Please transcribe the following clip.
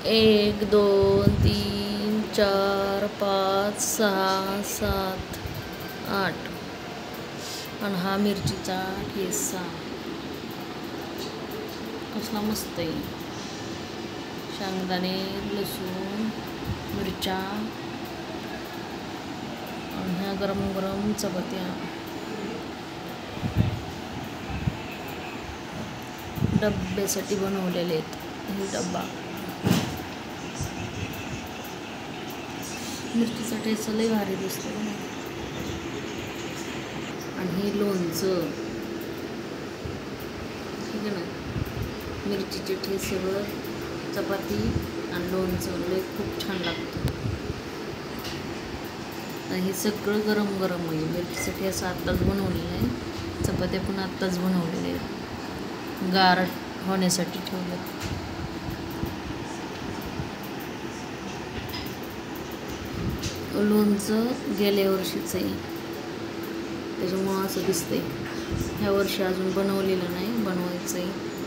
1 2 3 4 5 6 7 8 आणि हा मिरचीचा ठेचा कसला मस्त आहे. शेंगदाणे, लसूण, मिरच्या आणि ह्या गरम गरम चपात्या. डब्यासाठी बनवलेले आहेत. हे डब्बा मिरचीचा ठेचा लय भारी दिसतो. आणि हे लोणचं ठीक आहे ना. मिरचीचे ठेचेवर चपाती आणि लोणचं लय खूप छान लागतं. आणि हे सगळं गरम गरम आहे. मिरचीचा ठेचा आत्ताच बनवलेला आहे. चपात्या पण आत्ताच बनवलेल्या आहेत. गार होण्यासाठी ठेवलं. लोणचं गेल्या वर्षीचं आहे त्याच्यामुळं असं दिसतंय. ह्या वर्षी अजून बनवलेलं नाही, बनवायचं आहे.